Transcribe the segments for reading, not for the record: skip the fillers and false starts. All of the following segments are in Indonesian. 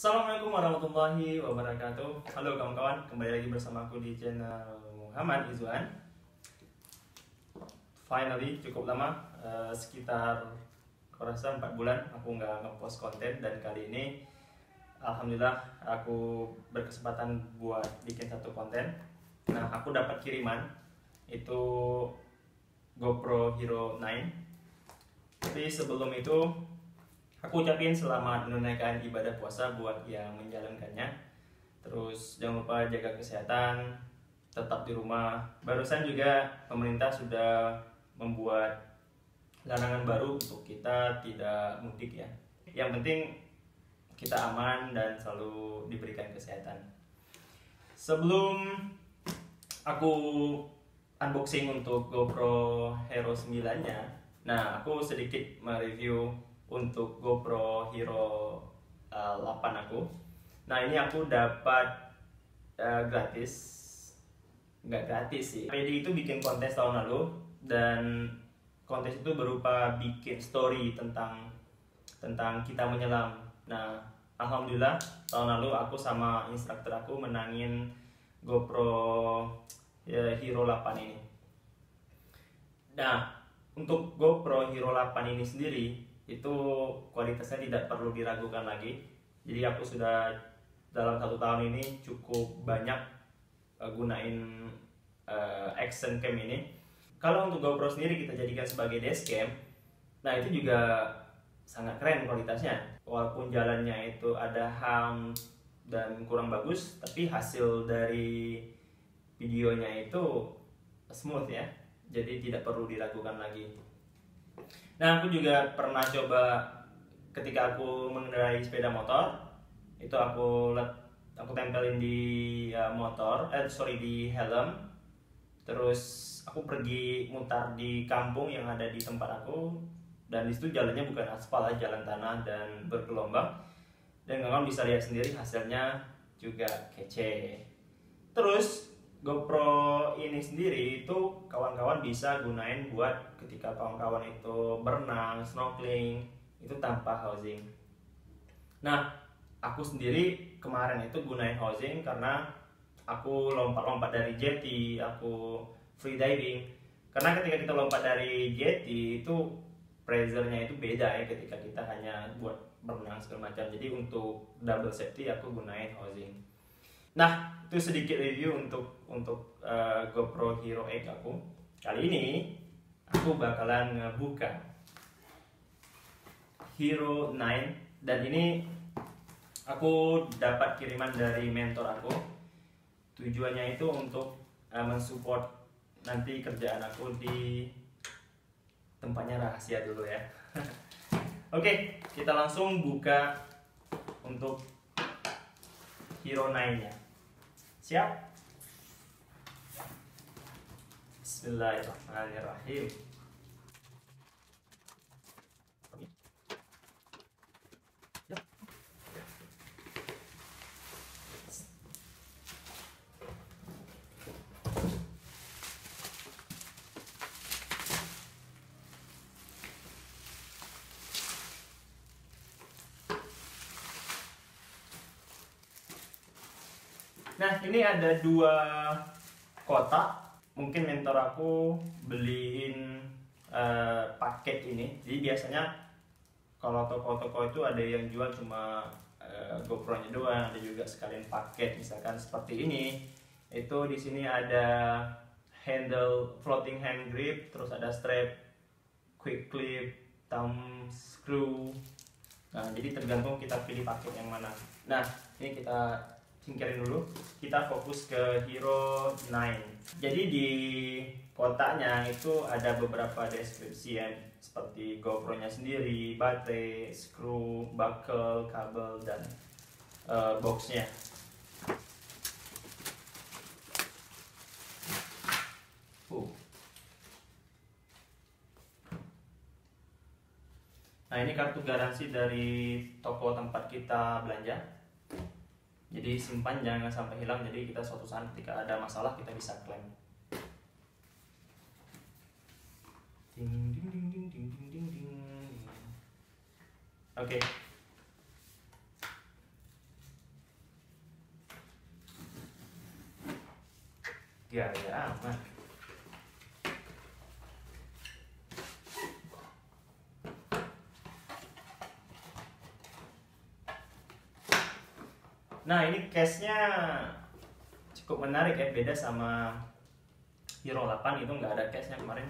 Assalamualaikum warahmatullahi wabarakatuh. Halo kawan-kawan, kembali lagi bersama aku di channel Muhammad Izwan. Finally, cukup lama, sekitar aku rasa 4 bulan aku nggak ngepost konten, dan kali ini alhamdulillah aku berkesempatan buat bikin satu konten. Nah, aku dapat kiriman itu GoPro Hero 9. Tapi sebelum itu aku ucapin selamat menunaikan ibadah puasa buat yang menjalankannya. Terus jangan lupa jaga kesehatan, tetap di rumah. Barusan juga pemerintah sudah membuat larangan baru untuk kita tidak mudik ya. Yang penting kita aman dan selalu diberikan kesehatan. Sebelum aku unboxing untuk GoPro Hero 9-nya, nah aku sedikit mereview untuk GoPro Hero 8 aku. Nah, ini aku dapat gratis. Nggak gratis sih. PD itu bikin kontes tahun lalu, dan kontes itu berupa bikin story tentang kita menyelam. Nah, alhamdulillah tahun lalu aku sama instruktur aku menangin GoPro Hero 8 ini. Nah, untuk GoPro Hero 8 ini sendiri itu kualitasnya tidak perlu diragukan lagi. Jadi aku sudah dalam 1 tahun ini cukup banyak gunain action cam ini. Kalau untuk GoPro sendiri kita jadikan sebagai dashcam, nah itu juga sangat keren kualitasnya. Walaupun jalannya itu ada ham dan kurang bagus, tapi hasil dari videonya itu smooth ya. Jadi tidak perlu diragukan lagi. Nah, aku juga pernah coba ketika aku mengendarai sepeda motor, itu aku tempelin di di helm. Terus aku pergi mutar di kampung yang ada di tempat aku, dan disitu jalannya bukan aspal, jalan tanah dan bergelombang. Dan kawan bisa lihat sendiri hasilnya juga kece. Terus GoPro ini sendiri itu kawan-kawan bisa gunain buat ketika kawan-kawan itu berenang, snorkeling, itu tanpa housing. Nah, aku sendiri kemarin itu gunain housing karena aku lompat-lompat dari jetty, aku free diving. Karena ketika kita lompat dari jetty itu pressure-nya itu beda ya ketika kita hanya buat berenang segala macam. Jadi untuk double safety aku gunain housing. Nah, itu sedikit review untuk GoPro Hero 8 aku. Kali ini aku bakalan ngebuka Hero 9, dan ini aku dapat kiriman dari mentor aku. Tujuannya itu untuk mensupport nanti kerjaan aku di tempatnya rahasia dulu ya. Oke, kita langsung buka untuk Hero 9-nya. Siap? Bismillahirrahmanirrahim. Nah, ini ada 2 kotak. Mungkin mentor aku beliin paket ini. Jadi biasanya kalau toko-toko itu ada yang jual cuma GoPro-nya doang, ada juga sekalian paket. Misalkan seperti ini. Itu di sini ada handle floating hand grip, terus ada strap, quick clip, thumb screw. Nah, jadi tergantung kita pilih paket yang mana. Nah, ini kita singkirin dulu, kita fokus ke Hero 9. Jadi di kotaknya itu ada beberapa deskripsi ya, seperti GoPro-nya sendiri, baterai, screw, buckle, kabel, dan boxnya. Nah, ini kartu garansi dari toko tempat kita belanja. Jadi simpan, jangan sampai hilang. Jadi kita suatu saat ketika ada masalah kita bisa klaim. Ding ding ding ding ding ding ding ding. Oke. Gaya amat. Nah, ini case-nya cukup menarik ya, beda sama Hero 8 itu nggak ada case-nya kemarin.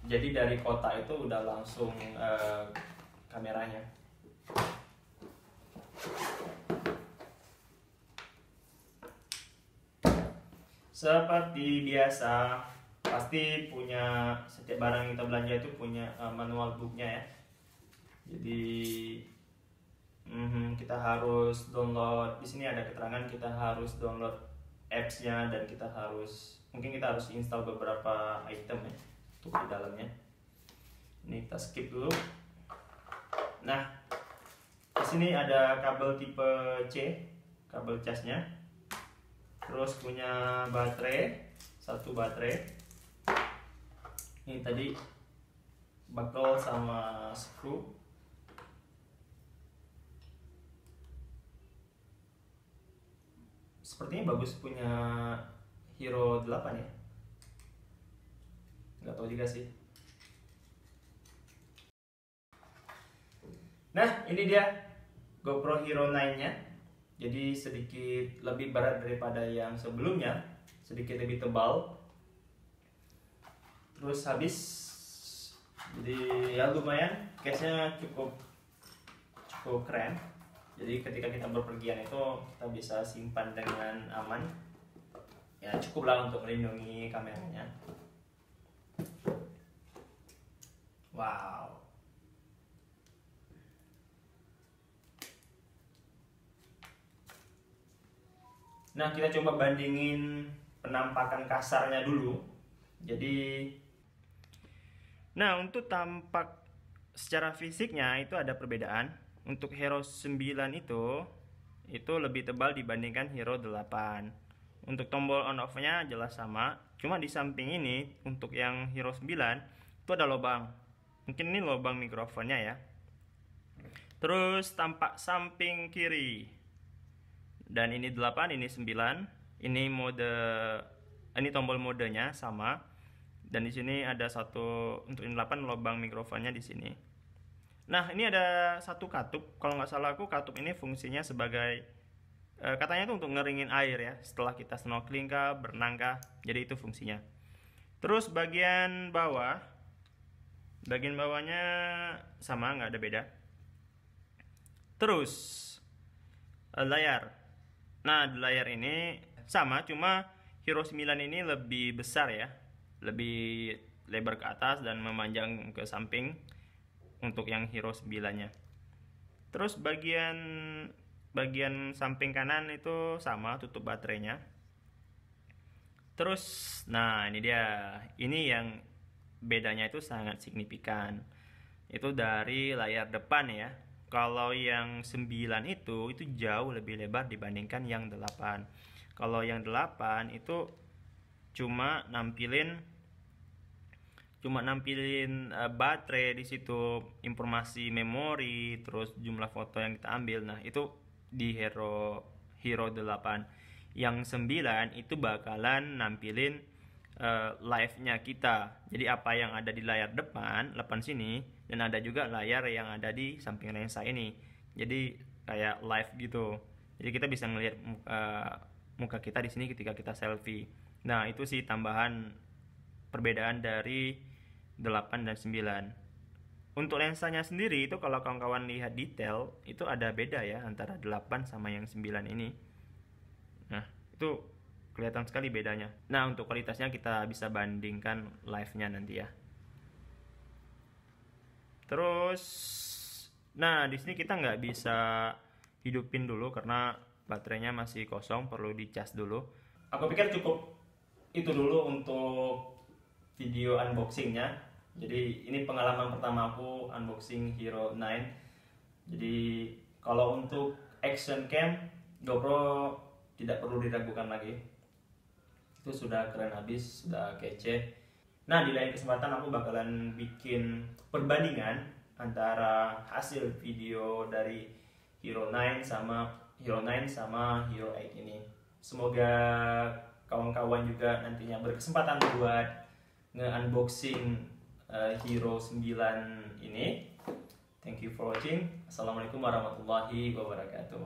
Jadi dari kota itu udah langsung kameranya. Seperti biasa, pasti punya, setiap barang yang kita belanja itu punya manual booknya ya. Jadi kita harus download. Di sini ada keterangan kita harus download apps-nya, dan mungkin kita harus install beberapa item ya untuk di dalamnya. Ini kita skip dulu. Nah, di sini ada kabel tipe C, kabel casnya. Terus punya satu baterai. Ini tadi buckle sama screw. Sepertinya bagus punya Hero 8 ya. Nggak tahu juga sih. Nah, ini dia GoPro Hero 9-nya. Jadi sedikit lebih berat daripada yang sebelumnya, sedikit lebih tebal. Terus habis, jadi ya lumayan, case-nya cukup keren. Jadi ketika kita berpergian itu kita bisa simpan dengan aman. Ya cukuplah untuk melindungi kameranya. Wow. Nah, kita coba bandingin penampakan kasarnya dulu. Nah, untuk tampak secara fisiknya itu ada perbedaan. Untuk Hero 9 itu lebih tebal dibandingkan Hero 8. Untuk tombol on off-nya jelas sama. Cuma di samping ini, untuk yang Hero 9 itu ada lubang. Mungkin ini lubang mikrofonnya ya. Terus tampak samping kiri. Dan ini 8, ini 9. Ini tombol modenya sama. Dan di sini ada satu, untuk ini 8, lubang mikrofonnya di sini. Nah, ini ada satu katup. Kalau nggak salah aku, katup ini fungsinya sebagai katanya itu untuk ngeringin air ya, setelah kita snorkeling kah, berenang kah. Jadi itu fungsinya. Terus bagian bawahnya sama, nggak ada beda. Terus layar. Nah, di layar ini sama, cuma Hero 9 ini lebih besar ya, lebih lebar ke atas dan memanjang ke samping untuk yang Hero 9-nya. Terus bagian samping kanan itu sama, tutup baterainya. Terus, nah ini dia, ini yang bedanya itu sangat signifikan. Itu dari layar depan ya. Kalau yang 9 itu jauh lebih lebar dibandingkan yang 8. Kalau yang 8 itu cuma nampilin baterai di situ, informasi memori, terus jumlah foto yang kita ambil. Nah, itu di Hero 8. Yang 9 itu bakalan nampilin live-nya kita. Jadi apa yang ada di layar depan sini, dan ada juga layar yang ada di samping lensa ini. Jadi kayak live gitu. Jadi kita bisa ngelihat muka kita di sini ketika kita selfie. Nah, itu sih tambahan perbedaan dari 8 dan 9. Untuk lensanya sendiri itu kalau kawan-kawan lihat detail, itu ada beda ya antara 8 sama yang 9 ini. Nah, itu kelihatan sekali bedanya. Nah, untuk kualitasnya kita bisa bandingkan live-nya nanti ya. Terus, nah di sini kita nggak bisa hidupin dulu karena baterainya masih kosong, perlu dicas dulu. Aku pikir cukup itu dulu untuk video unboxingnya. Jadi ini pengalaman pertama aku unboxing Hero 9. Jadi kalau untuk action cam, GoPro tidak perlu diragukan lagi. Itu sudah keren habis, sudah kece. Nah, di lain kesempatan aku bakalan bikin perbandingan antara hasil video dari Hero 9 sama Hero 8 ini. Semoga kawan-kawan juga nantinya berkesempatan buat nge-unboxing Hero 9 ini. Thank you for watching. Assalamualaikum warahmatullahi wabarakatuh.